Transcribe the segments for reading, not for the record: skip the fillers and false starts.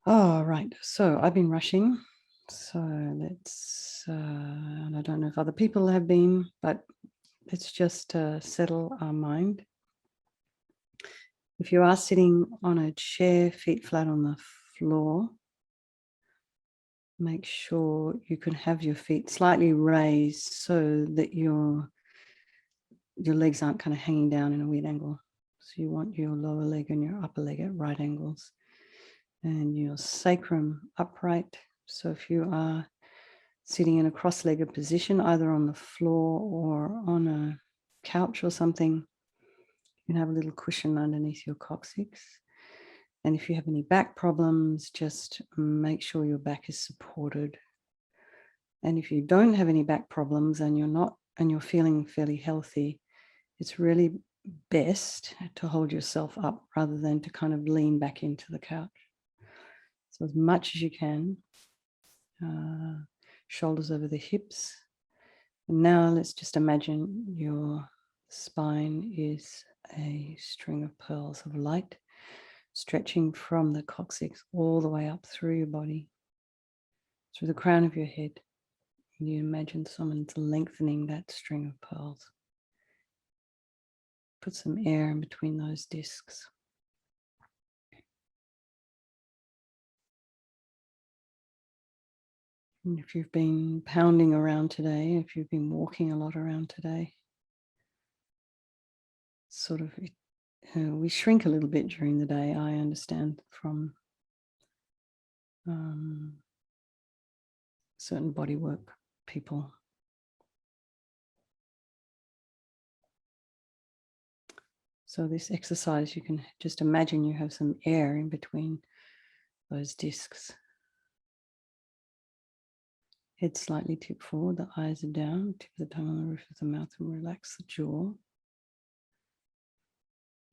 Oh, right. So I've been rushing. So and I don't know if other people have been, but let's just settle our mind. If you are sitting on a chair, feet flat on the floor, make sure you can have your feet slightly raised so that your legs aren't kind of hanging down in a weird angle. So you want your lower leg and your upper leg at right angles, and your sacrum upright. So if you are sitting in a cross-legged position, either on the floor or on a couch or something, you can have a little cushion underneath your coccyx. And if you have any back problems, just make sure your back is supported. And if you don't have any back problems and you're feeling fairly healthy, it's really best to hold yourself up rather than to kind of lean back into the couch. So as much as you can, shoulders over the hips. And now let's just imagine your spine is a string of pearls of light stretching from the coccyx all the way up through your body, through the crown of your head. And you imagine someone's lengthening that string of pearls. Put some air in between those discs. And if you've been pounding around today, if you've been walking a lot around today, sort of we shrink a little bit during the day, I understand, from certain bodywork people. So this exercise, you can just imagine you have some air in between those discs. Head slightly tipped forward, the eyes are down, tip of the tongue on the roof of the mouth, and relax the jaw.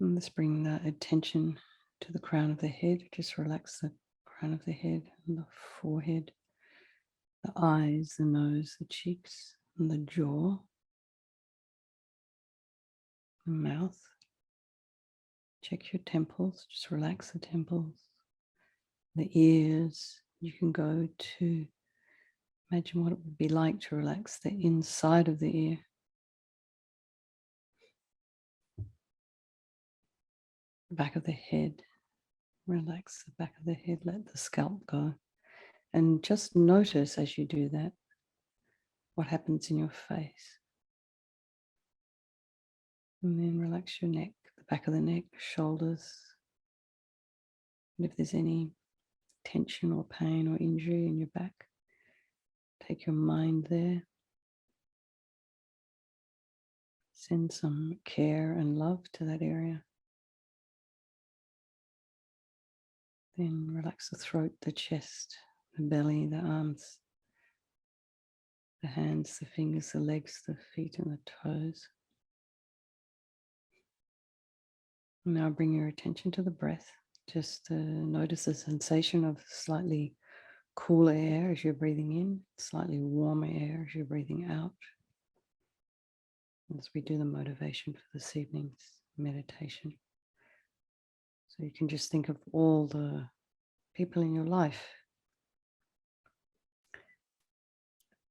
And let's bring the attention to the crown of the head. Just relax the crown of the head and the forehead, the eyes, the nose, the cheeks, and the jaw, the mouth. Check your temples, just relax the temples, the ears. You can go to imagine what it would be like to relax the inside of the ear. The back of the head, relax the back of the head, let the scalp go. And just notice as you do that, what happens in your face. And then relax your neck, the back of the neck, shoulders. And if there's any tension or pain or injury in your back, take your mind there. Send some care and love to that area. Then relax the throat, the chest, the belly, the arms, the hands, the fingers, the legs, the feet, and the toes. Now bring your attention to the breath. Just notice the sensation of slightly cooler air as you're breathing in, slightly warmer air as you're breathing out. As we do the motivation for this evening's meditation. So you can just think of all the people in your life.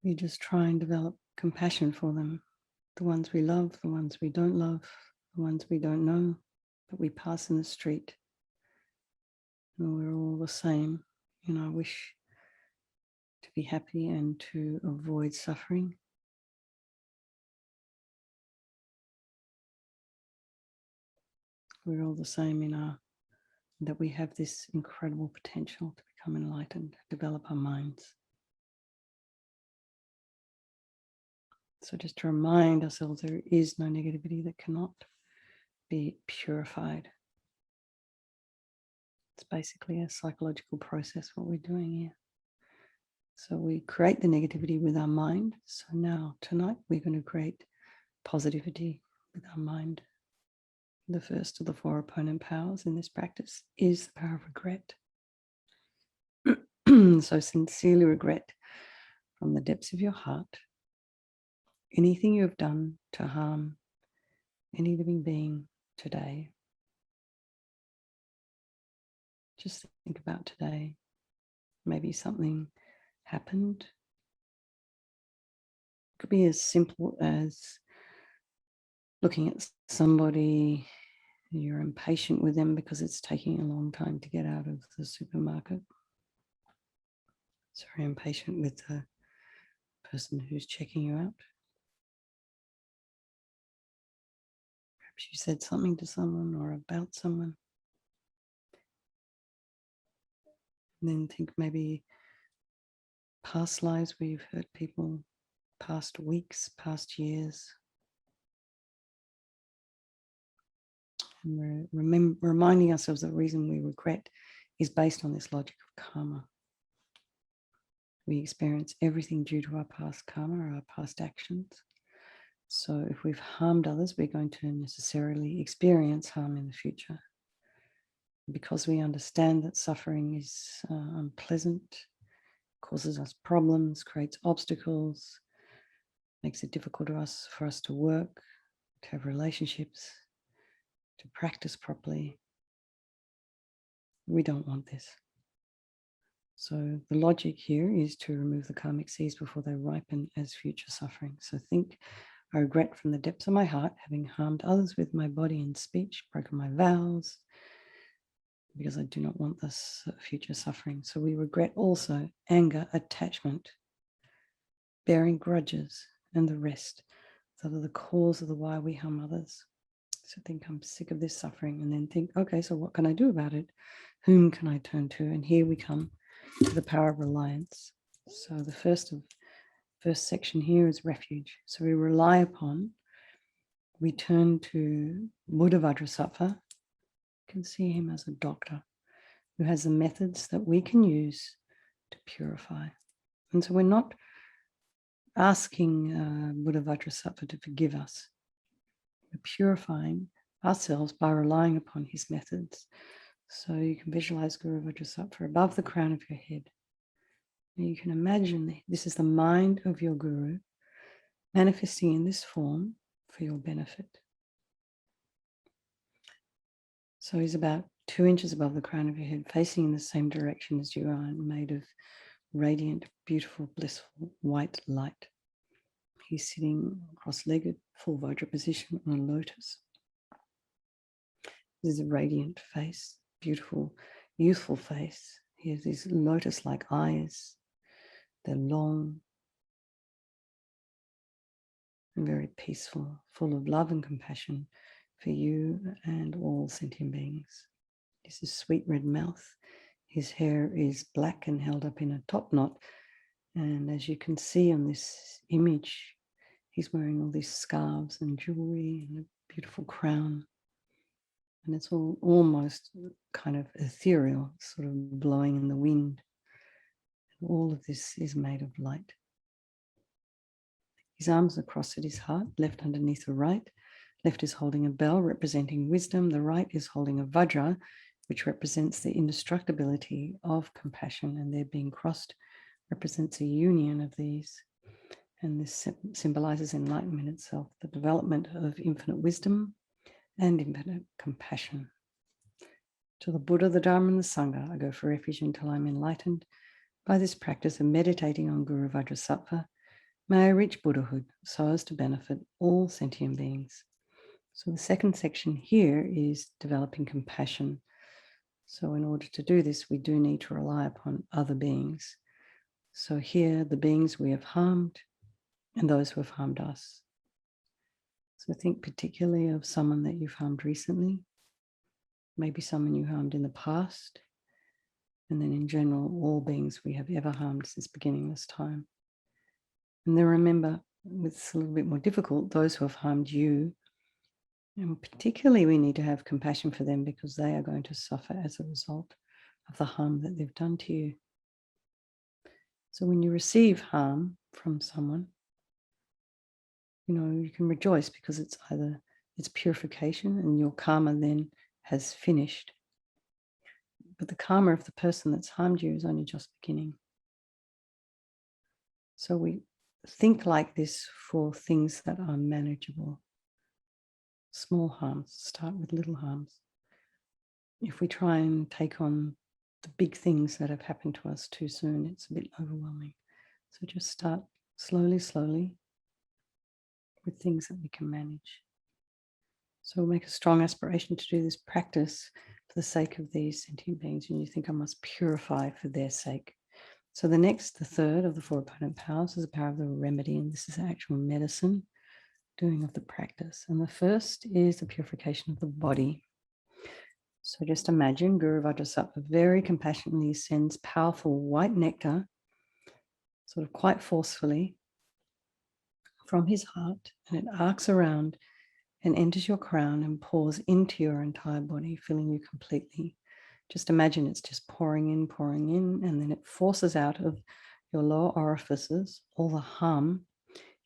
We just try and develop compassion for them. The ones we love, the ones we don't love, the ones we don't know, that we pass in the street. And we're all the same in our wish to be happy and to avoid suffering. We're all the same in our that we have this incredible potential to become enlightened, develop our minds. So just to remind ourselves, there is no negativity that cannot be purified. It's basically a psychological process, what we're doing here. So we create the negativity with our mind. So now, tonight, we're going to create positivity with our mind. The first of the 4 opponent powers in this practice is the power of regret. So sincerely regret from the depths of your heart anything you have done to harm any living being today. Just think about today. Maybe something happened. It could be as simple as looking at somebody, you're impatient with them because it's taking a long time to get out of the supermarket. So very impatient with the person who's checking you out. Perhaps you said something to someone or about someone. And then think maybe past lives where you've hurt people, past weeks, past years. And we're reminding ourselves that the reason we regret is based on this logic of karma. We experience everything due to our past karma or our past actions. So if we've harmed others, we're going to necessarily experience harm in the future. Because we understand that suffering is unpleasant, causes us problems, creates obstacles, makes it difficult for us to work, to have relationships, to practice properly. We don't want this. So the logic here is to remove the karmic seeds before they ripen as future suffering. So think, I regret from the depths of my heart having harmed others with my body and speech, broken my vows, because I do not want this future suffering. So we regret also anger, attachment, bearing grudges, and the rest that are the cause of the why we harm others. So think, I'm sick of this suffering, and then think, okay, so what can I do about it? Whom can I turn to? And here we come to the power of reliance. So the first section here is refuge. So we rely upon, we turn to Buddha Vajrasattva. You can see him as a doctor who has the methods that we can use to purify. And so we're not asking Buddha Vajrasattva to forgive us. We're purifying ourselves by relying upon his methods. So you can visualize Guru Vajrasattva above the crown of your head. And you can imagine this is the mind of your guru manifesting in this form for your benefit. So he's about 2 inches above the crown of your head, facing in the same direction as you are, and made of radiant, beautiful, blissful white light. He's sitting cross-legged, full Vajra position on a lotus. This is a radiant face, beautiful, youthful face. He has these lotus-like eyes. They're long and very peaceful, full of love and compassion for you and all sentient beings. This is sweet red mouth. His hair is black and held up in a top knot. And as you can see on this image, he's wearing all these scarves and jewelry and a beautiful crown. And it's all almost kind of ethereal, sort of blowing in the wind. And all of this is made of light. His arms are crossed at his heart, left underneath the right. Left is holding a bell representing wisdom. The right is holding a vajra, which represents the indestructibility of compassion. And they're being crossed represents a union of these. And this symbolizes enlightenment itself, the development of infinite wisdom and infinite compassion. To the Buddha, the Dharma, and the Sangha, I go for refuge until I'm enlightened. By this practice of meditating on Guru Vajrasattva, may I reach Buddhahood so as to benefit all sentient beings. So the second section here is developing compassion. So in order to do this, we do need to rely upon other beings. So here, the beings we have harmed and those who have harmed us. So think particularly of someone that you've harmed recently, maybe someone you harmed in the past, and then in general, all beings we have ever harmed since beginningless time. And then remember, it's a little bit more difficult, those who have harmed you, and particularly we need to have compassion for them because they are going to suffer as a result of the harm that they've done to you. So when you receive harm from someone, you can rejoice because it's either it's purification and your karma then has finished. But the karma of the person that's harmed you is only just beginning. So we think like this for things that are manageable. Small harms, start with little harms. If we try and take on the big things that have happened to us too soon. It's a bit overwhelming. So just start slowly, slowly with things that we can manage. So we'll make a strong aspiration to do this practice for the sake of these sentient beings. And you think, I must purify for their sake. So the third of the four opponent powers is the power of the remedy. And this is actual medicine doing of the practice. And the first is the purification of the body. So just imagine Guru Vajrasattva very compassionately sends powerful white nectar, sort of quite forcefully, from his heart, and it arcs around and enters your crown and pours into your entire body, filling you completely. Just imagine it's just pouring in, and then it forces out of your lower orifices all the harm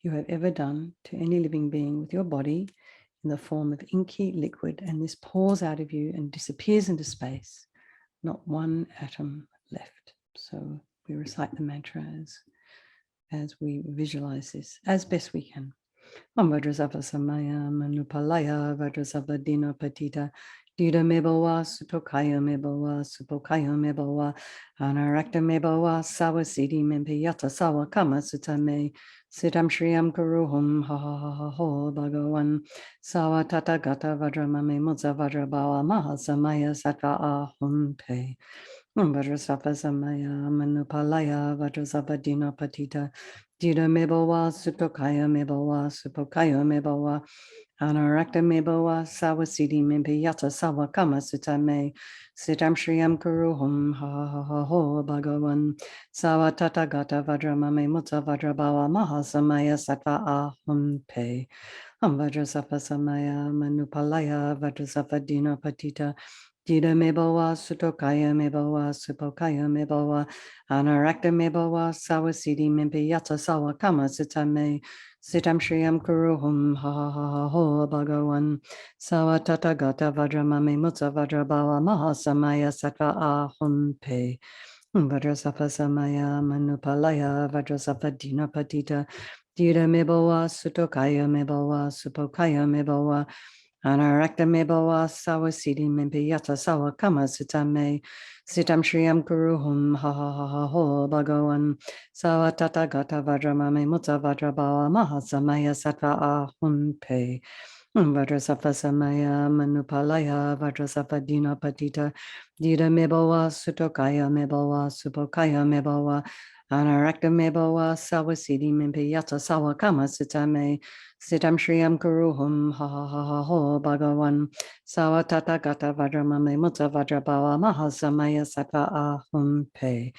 you have ever done to any living being with your body in the form of inky liquid, and this pours out of you and disappears into space, not one atom left. So we recite the mantra as we visualize this as best we can. Om Vajrasattva Samaya Manupalaya Vajrasattva Dina Patita Dida Mebawa Sutokaya Mebawa Supokaya Mebawa Anarakta Mebawa Sawasidi Mempiyata Sawa Kama Sutame Siddham Shriyam Kuruhum Ha Ha Ha Ha Ho Bhagavan Sawa Tata Gata Vajramame Mudza Vajrabawa Maha Samaya Sattva Ahum Pe Vajrasattva Samaya Manupalaya Vajrasattva Dina Patita Dida Mebawa Sutokaya Mebawa Supokaya Mebawa Anarakta Mebawa Sawasidi Mimpiyata Sawa Kama Sutame Siddham Shriyam Kuruhum Ha Ha Ha Ho Bhagavan Sawa Tata Gata Vajramame Mutsa Vajrabawa Maha Samaya Sattva Ahum Pe Vajrasattva Samaya Manupalaya Vajrasattva Dina Patita Dida Mebawa Sutokaya Mebawa Supokaya Mebawa Anarakta Mebawa Sawasidi Mimpiyata Sawa Kama Sutame Siddham Shriyam Kuruhum Ha Ha Ha Ha Ho Bhagavan Sawa Tata Gata Vajramame Mutsa Vajrabawa Maha Samaya Sattva Ahum Pe Vajrasattva Samaya Manupalaya Vajrasattva Dina Patita Dida Mebawa Sutokaya Mebawa Supokaya Mebawa Anarakta Mebawa Sawasidi Mimpiyata Sawa Kama Sutame Siddham Shriyam Kuruhum Ha Ha Ha Ha Ho Bhagavan Sawa Tata Gata Vajramame Mutsa Vajrabawa Maha Samaya Sattva Ahum Pe Vajrasattva Samaya Manupalaya Vajrasattva Dina Patita Dida Mebawa Sutokaya Mebawa Supokaya Mebawa Anarakta Mebawa Sawasidi Mimpiyata Sawa Kama Sutame Siddham Shriyam Kuruhum Ha Ha Ha Ha Ho Bhagavan Sawa Tata Gata Vajramame Mutsa Vajrabawa Maha Samaya Sattva Ahum Pe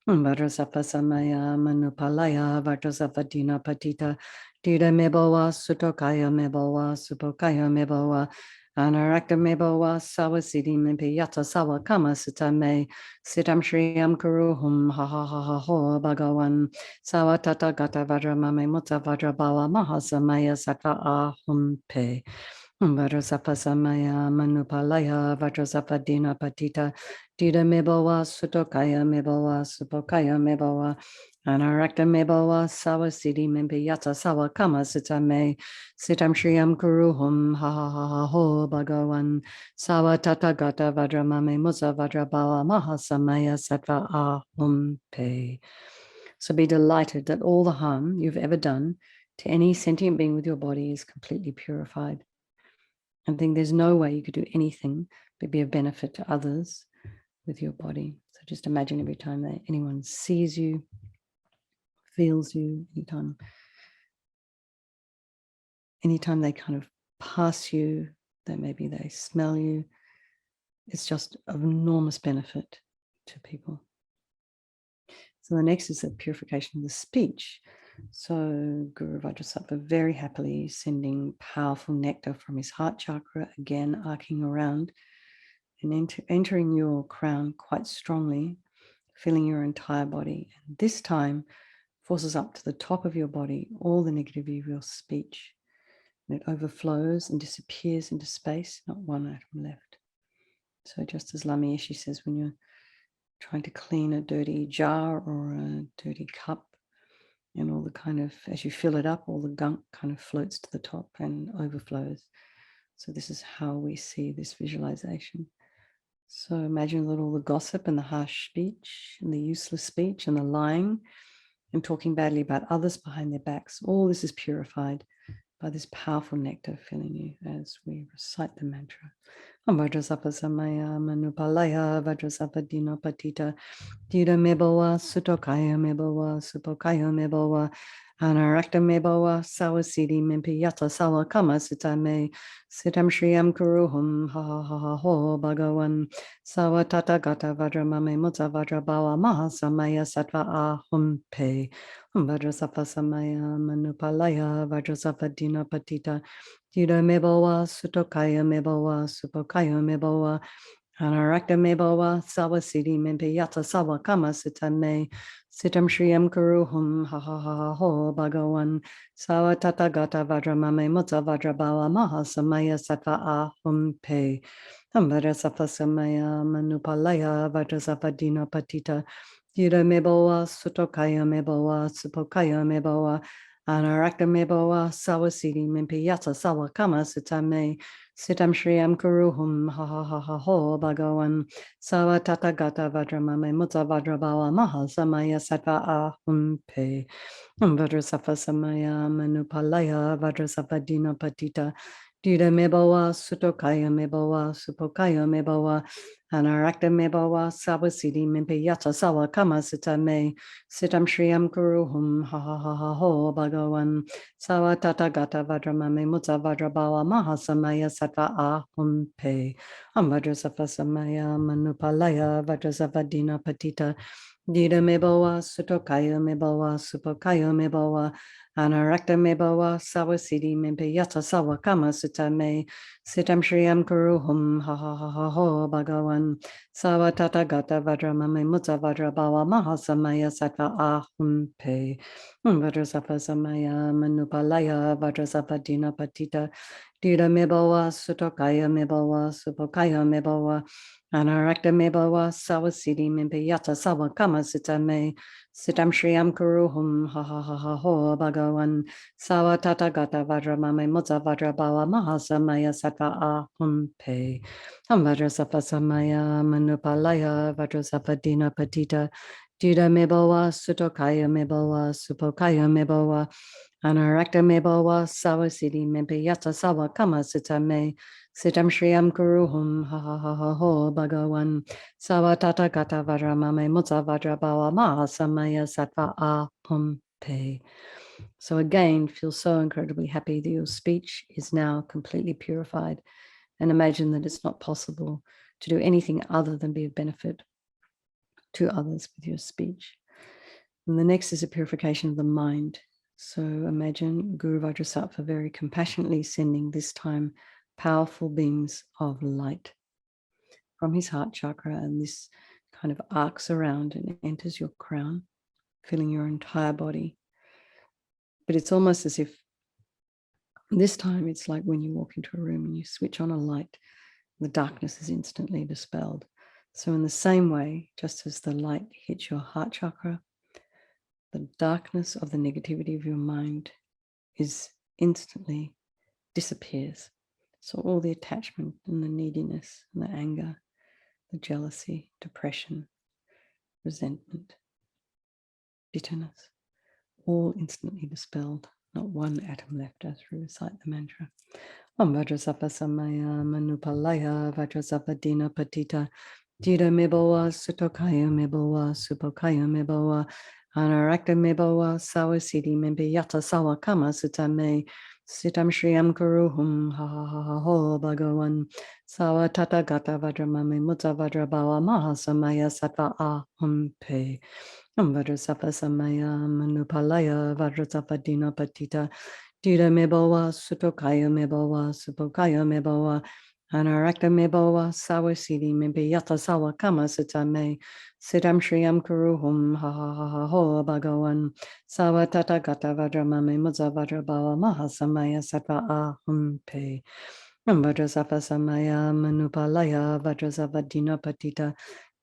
Vajrasattva Samaya Manupalaya Vajrasattva Dina Patita Dida Mebawa Sutokaya Mebawa Supokaya Mebawa Anarakta Mebawa Sawasidi Mimpiyata Sawa Kama Sutame Siddham Shriyam Kuruhum Ha Ha Ha Ha Ho Bhagavan Sawa Tata Gata Vajramame Mutsa Vajrabawa Maha Samaya Sattva Ahum Pe Vajrasattva Samaya Manupalaya Vajrasattva Dina Patita Dida Mebawa Sutokaya Mebawa Supokaya Mebawa Anarakta Mebawa Sawasidi Mimpiyata Sawa Kama Sutame Siddham Shriyam Kuruhum Ha Ha Ha Ha Ho Bhagavan Sawa Tata Gata Vajramame Mutsa Vajrabawa Maha Samaya Sattva Ahum Pe. So be delighted that all the harm you've ever done to any sentient being with your body is completely purified. And think there's no way you could do anything but be of benefit to others with your body. So just imagine every time that anyone sees you, feels you, anytime they kind of pass you, that maybe they smell you, it's just of enormous benefit to people. So the next is the purification of the speech. So Guru Vajrasattva very happily sending powerful nectar from his heart chakra, again arcing around and entering your crown quite strongly, filling your entire body. And this time forces up to the top of your body all the negativity of your speech. And it overflows and disappears into space, not one atom left. So just as LAMA YESHE says, when you're trying to clean a dirty jar or a dirty cup, and all the kind of, as you fill it up, all the gunk kind of floats to the top and overflows. So this is how we see this visualization. So imagine that all the gossip and the harsh speech and the useless speech and the lying and talking badly about others behind their backs, all this is purified by this powerful nectar filling you as we recite the mantra. Vajrasattva samaya manupalaya Vajrasattva dino patita Dida mebawa sutokaya mebawa supokaya mebawa anarakta mebawa sawasidi mimpiyata sawa kama sitame sitam shriyam kuruhum ha ha ha ha ho bhagavan sawa tata gata vajramame mutta vajrabawa maha samaya sattva ahum pe Vajrasattva samaya manupalaya Vajrasattva dina patita Dida mebawa sutokaya mebawa supokaya mebawa Anarakta mebawa sawa siddhi mimpi yata sawa kama sitame sitam shriyam kuruhum ha ha ha ha ho bhagavan sawa tata gata vajramame mutta vajrabawa maha samaya sattva ahum pe Vajrasattva samaya manupalaya Vajrasattva dina patita Yuda mebawa sutokaya mebawa supokaya mebawa Anarakta mebawa sawa siddhi mimpi yata sawa kama sitame Sitam Shriyam Kuruhum ha ha ha ha ho bhagavan sawa tata gata vajramame mutta vajrabawa maha samaya sattva ahum pe Vajrasattva samaya manupalaya Vajrasattva dina patita Dida mebawa sutokaya mebawa supokaya mebawa Anarakta mebawa sawa siddhi mimpi yata sawa kama sitame sitam shriyam kuruhum ha ha ha ha ho bhagavan sawa tata gata vajramame mutta vajrabawa maha samaya sattva ahum pe Vajrasattva samaya manupalaya Vajrasattva dina patita Dida mebawa sutokaya mebawa supokaya mebawa Anarakta mebawa sawa siddhi mimpi yata sawa kama sitame sitam shriyam kuruhum ha ha ha ha ho bhagavan sawa tata gata vajramame mutta vajrabawa maha samaya sattva ahum pe Vajrasattva samaya manupalaya Vajrasattva dina patita Dida mebawa sutokaya mebawa supokaya mebawa Anarakta mebawa sawa siddhi mimpi yata sawa kama sitame sitam shriyam kuruhum ha ha ha ha ho bhagavan sawa tata gata vajramame mutta vajrabawa maha samaya sattva ahum pe Vajrasattva samaya manupalaya Vajrasattva dina patita Dida mebawa sutokaya mebawa supokaya mebawa Anarakta mebawa sawa siddhi mimpi yata sawa kama sitame sitam shriyam kuruhum ha ha ha ha ho bhagavan sawa tata gata vajramame mutta vajrabawa maha samaya sattva ahum pe. So again, feel so incredibly happy that your speech is now completely purified, and imagine that it's not possible to do anything other than be of benefit to others with your speech. And the next is a purification of the mind. So imagine Guru Vajrasattva very compassionately sending this time powerful beams of light from his heart chakra, and this kind of arcs around and enters your crown, filling your entire body. But it's almost as if this time it's like when you walk into a room and you switch on a light, the darkness is instantly dispelled. So in the same way, just as the light hits your heart chakra, the darkness of the negativity of your mind is instantly disappears. So all the attachment and the neediness and the anger, the jealousy, depression, resentment, bitterness, all instantly dispelled. Not one atom left as we recite the mantra. Om Vajrasattva samaya manupalaya Vajrasattva dina patita Dida mebawa sutokaya mebawa supokaya mebawa Anarakta mebawa sawa siddhi mimpi yata sawa kama sitame sitam shriyam kuruhum ha ha ha ha ho bhagavan sawa tata gata vajramame mutta vajrabawa maha samaya sattva ahum pe Vajrasattva samaya manupalaya Vajrasattva dina patita Dida mebawa sutokaya mebawa supokaya mebawa Anarakta mebawa sawa siddhi mimpi yata sawa kama sitame sitam shriyam kuruhum ha ha ha ha ho bhagavan sawa tata gata vajramame mutta vajrabawa maha samaya sattva ahum pe Vajrasattva samaya manupalaya Vajrasattva dina patita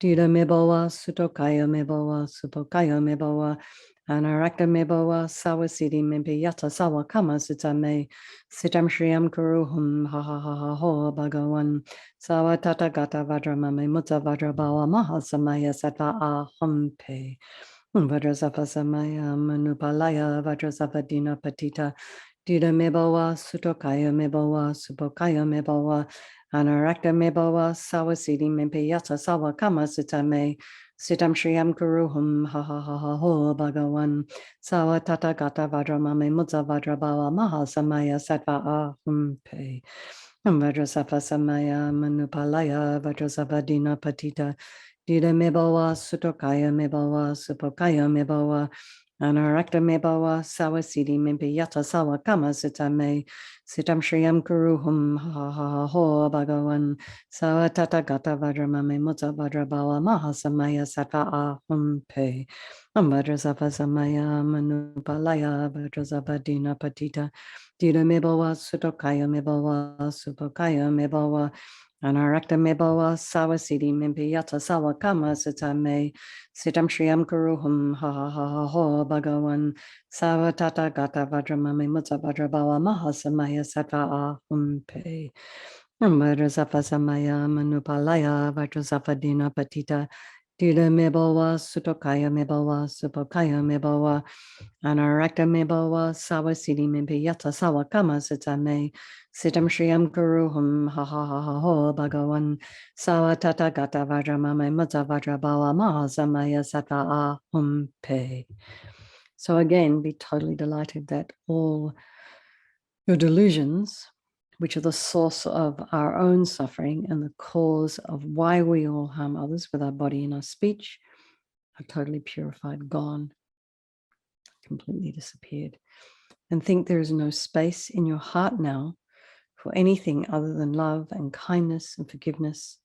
Dida mebawa sutokaya mebawa supokaya mebawa Anarakta mebowa sawasidi mimpi yata sawa kama sutame sitam shriyam kuruhum ha ha ha ha ho bhagawan sawa tata gata vajra mame mutta vajra bawa maha samaya sattva aham. Vajrasattva samaya manupalaya Vajrasattva dina patita dida mebowa sutokaya mebowa supokaya mebowa anarakta mebowa sawasidi mimpi yata sawa kama sutame sitam shriyam kuruhum ha ha ha ha ho bhagawan sawa tata gata vajra mame mutta vajra bawa maha samaya sattva aham. Vajrasattva samaya manupalaya Vajrasattva dina patita dida mebowa sutokaya mebowa supokaya mebowa anarakta mebowa sawasidi mimpi yata sawa kama sitame sitam shriyam kuruhum ha ha ha ho bhagawan sawa tata gata vajra mame mutta vajra bawa maha samaya sattva aham. Vajrasattva samaya manupalaya Vajrasattva dina patita dida mebowa sutokaya mebowa supokaya mebowa anarakta mebowa sawasidi mimpi yata sawa kama sitame sitam shriyam kuruhum ha ha ha ha ho bhagawan sawa tata gata vajra mame mutta vajra bawa maha samaya sattva aham. Vajrasattva samaya manupalaya Vajrasattva dina patita dida mebowa sutokaya mebowa supokaya mebowa anarakta mebowa sawasidi mimpi yata sawa kama sitame sitam shriyam kuruhum ha ha ha ha ho bhagawan sawa tata gata vajra mame mutta vajra bawa maha samaya sattva aham. So again, be totally delighted that all your delusions, which are the source of our own suffering and the cause of why we all harm others with our body and our speech, are totally purified, gone, completely disappeared. And think there is no space in your heart now for anything other than love and kindness and forgiveness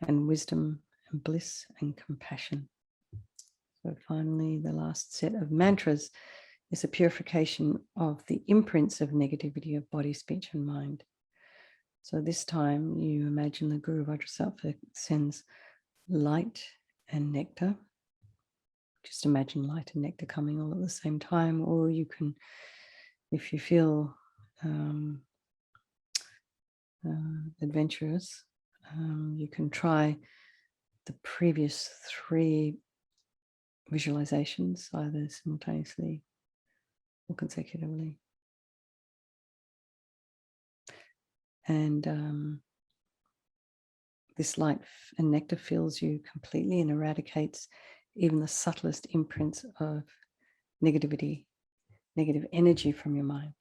and wisdom and bliss and compassion. So finally, the last set of mantras is a purification of the imprints of negativity of body, speech, and mind. So this time you imagine the Guru Vajrasattva sends light and nectar. Just imagine light and nectar coming all at the same time, or you can, if you feel adventurous, you can try the previous 3 visualizations either simultaneously or consecutively. And this light and nectar fills you completely and eradicates even the subtlest imprints of negativity, negative energy from your mind.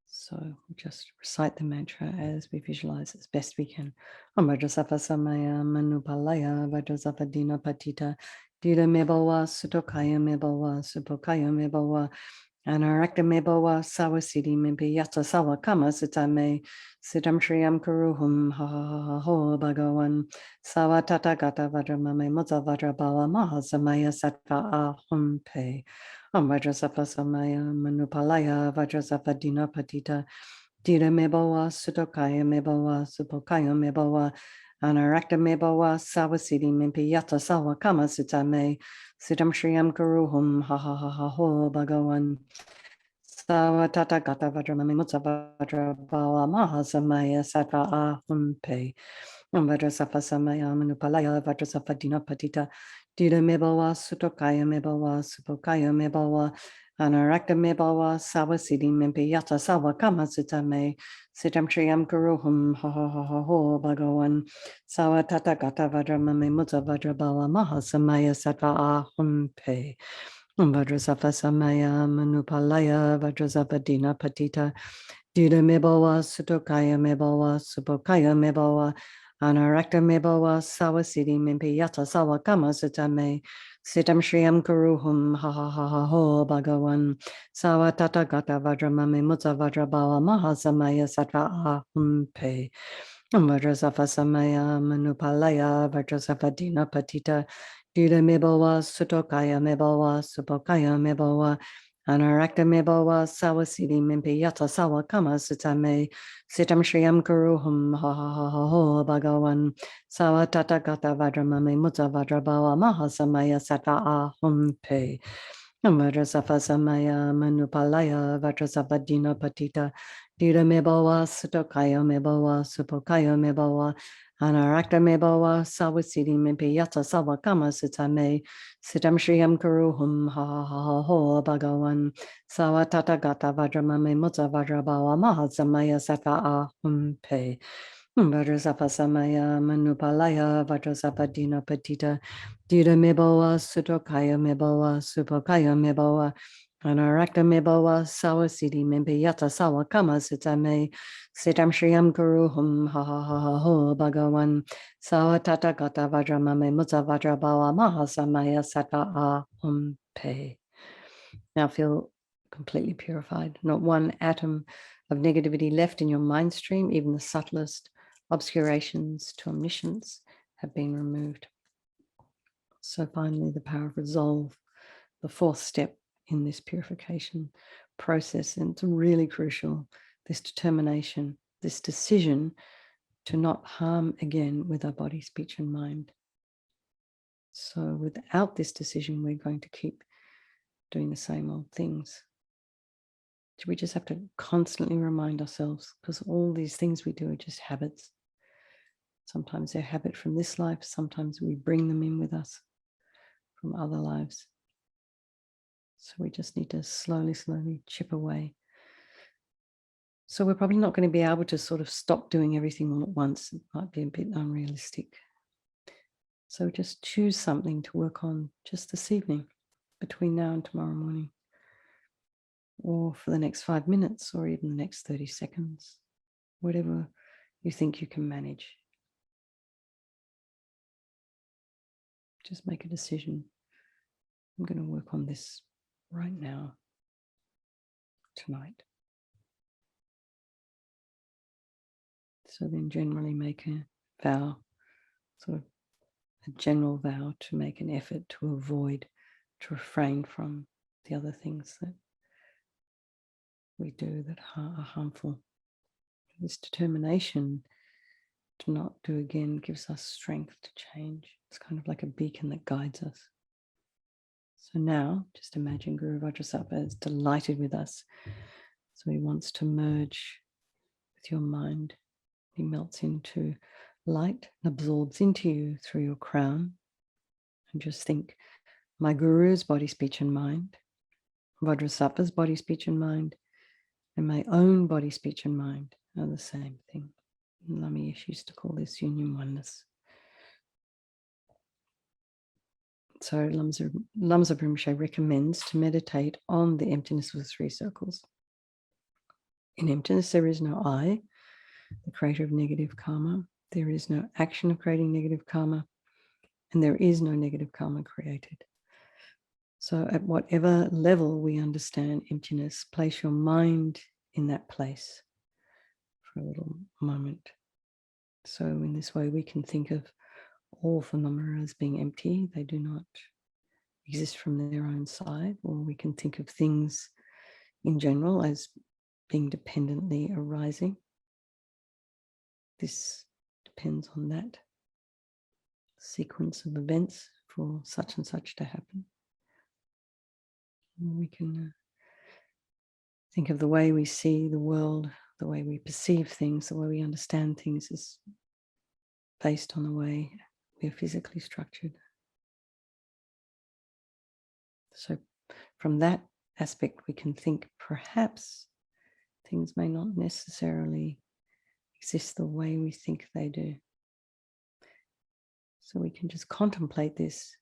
So just recite the mantra as we visualize as best we can. Om Vajrasattva samaya manupalaya Vajrasattva dina patita dida mebowa sutokaya mebowa supokaya mebowa anarakta mebowa sawasidi mimpi yata sawa kama sitame sitam shriyam kuruhum ha ha ha ha ho bhagawan sawa tata gata vajra mame mutta vajra bawa maha samaya sattva aham. Om Vajrasattva samaya manupalaya Vajrasattva dina patita dida mebowa sutokaya mebowa supokaya mebowa anarakta mebowa sawasidi mimpi yata sawa kama sitame sitam shriyam kuruhum ha ha ha ha ho bhagawan sawa tata gata vajra mame mutta vajra bawa maha samaya sattva aham. Om Vajrasattva samaya manupalaya Vajrasattva dina patita dida mebowa sutokaya mebowa supokaya mebowa anarakta mebowa sawasidi mimpi yata sawa kama sitame sitam shriyam kuruhum ha ha ha ha ho bhagawan sawa tata gata vajra mame mutta vajra bawa maha samaya sattva aham. Vajrasattva samaya manupalaya Vajrasattva dina patita dida mebowa sutokaya mebowa supokaya mebowa anarakta mebowa sawasidi mimpi yata sawa kama sitame sitam shriyam kuruhum ha ha ha ha ho bhagawan sawa tata gata vajra mame mutta vajra bawa maha samaya sattva aham. Vajrasattva samaya manupalaya Vajrasattva dina patita dida mebowa sutokaya mebowa supokaya mebowa anarakta mebowa sawasidi mimpi yata sawa kama sitame sitam shriyam kuruhum ha ha ha ha ho bhagawan sawa tata gata vajra mame mutta vajra bawa maha samaya sattva aham. Vajrasattva samaya manupalaya Vajrasattva dina patita dira mebawa sutokaya mebawa supokaya mebawa anarakta mebawa sawasiti mempi yata sawakama sutame sitam shriyam kuruhum ha ha ha ha ho bhagawan sawatata gata vajramame mutta vajrabawa mahasamaya sattva ahum pe Vajrasattva samaya manupalaya Vajrasattva dina patita dira mebawa sutokaya mebawa supokaya mebawa anarakta mebawa sawasiti mempi yata sawakama sutame sitam shriyam kuruhum ha ha ha ha ho bhagawan sawatata gata vajramame mutta vajrabawa mahasamaya sattva ahum pe. Now feel completely purified. Not one atom of negativity left in your mind stream. Even the subtlest obscurations to omniscience have been removed. So finally, the power of resolve, the fourth step in this purification process. And it's really crucial, this determination, this decision to not harm again with our body, speech, and mind. So without this decision, we're going to keep doing the same old things. We just have to constantly remind ourselves, because all these things we do are just habits. Sometimes they're habit from this life. Sometimes we bring them in with us from other lives. So we just need to slowly, slowly chip away. So we're probably not going to be able to sort of stop doing everything all at once. It might be a bit unrealistic. So just choose something to work on just this evening, between now and tomorrow morning, or for the next 5 minutes, or even the next 30 seconds, whatever you think you can manage. Just make a decision. I'm going to work on this right now, tonight. So then generally make a vow, sort of a general vow to make an effort to avoid, to refrain from the other things that we do that are harmful. This determination to not do again gives us strength to change. It's kind of like a beacon that guides us. So now, just imagine Guru Vajrasattva is delighted with us. So he wants to merge with your mind. He melts into light and absorbs into you through your crown. And just think, my Guru's body, speech, and mind, Vajrasattva's body, speech, and mind, and my own body, speech, and mind are the same thing. LAMA YESHE used to call this union oneness. So Lama Rinpoche recommends to meditate on the emptiness of the three circles. In emptiness, there is no I, the creator of negative karma. There is no action of creating negative karma, and there is no negative karma created. So at whatever level we understand emptiness, place your mind in that place for a little moment. So in this way, we can think of all phenomena as being empty. They do not exist from their own side. Or we can think of things in general as being dependently arising. This depends on that sequence of events for such and such to happen. We can think of the way we see the world, the way we perceive things, the way we understand things is based on the way we are physically structured. So from that aspect, we can think perhaps things may not necessarily exist the way we think they do. So we can just contemplate this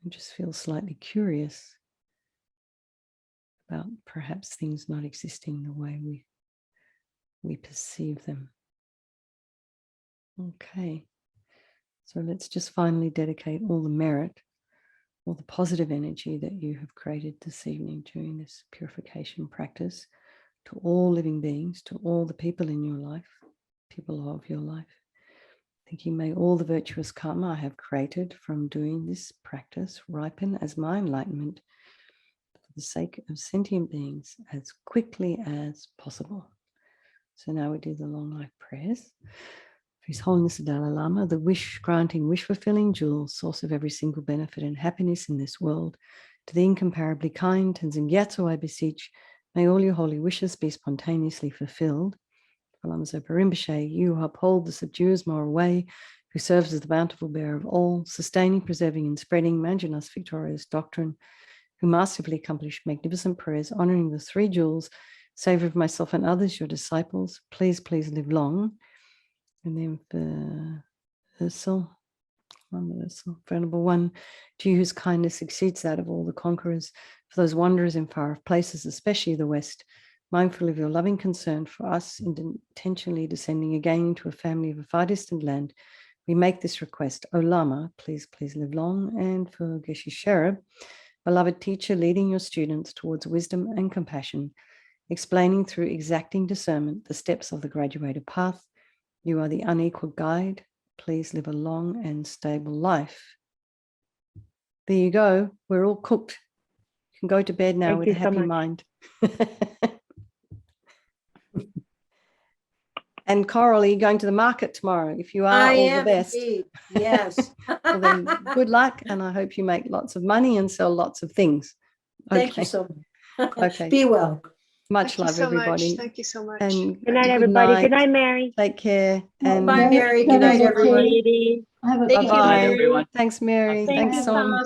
and just feel slightly curious about perhaps things not existing the way we perceive them. Okay, so let's just finally dedicate all the merit, all the positive energy that you have created this evening during this purification practice to all living beings, to all the people in your life, people of your life. Thinking, may all the virtuous karma I have created from doing this practice ripen as my enlightenment for the sake of sentient beings as quickly as possible. So now we do the long life prayers. For His Holiness the Dalai Lama, the wish-granting, wish-fulfilling jewel, source of every single benefit and happiness in this world, To the incomparably kind Tenzin Gyatso, I beseech, may all your holy wishes be spontaneously fulfilled. For Lama Zopa Rinpoche, you who uphold the subduer's moral way, who serves as the bountiful bearer of all, sustaining, preserving, and spreading Manjunath's victorious doctrine, who masterfully accomplished magnificent prayers, honoring the three jewels, savor of myself and others, your disciples, please, please live long. And then for Ursel, Venerable One, to you whose kindness exceeds that of all the conquerors, for those wanderers in far-off places, especially the West, mindful of your loving concern for us, intentionally descending again into a family of a far distant land, we make this request. O Lama, please, please live long. And for Geshe Sherab, beloved teacher, leading your students towards wisdom and compassion, explaining through exacting discernment the steps of the graduated path. You are the unequaled guide. Please live a long and stable life. There you go. We're all cooked. You can go to bed now with a happy mind. And Coral, are you going to the market tomorrow? If you are, all the best. Indeed. Yes. Well, then, good luck, and I hope you make lots of money and sell lots of things. Okay. Thank you so much. Okay. Be well. Much love, everybody. Thank you so much. And Good night, everybody. Good night, Mary. Take care. And Bye, Mary. Good night, everyone. Lady. Thank you, bye-bye. everyone. Thanks, Mary. Thank Thanks, you, Son. Tom.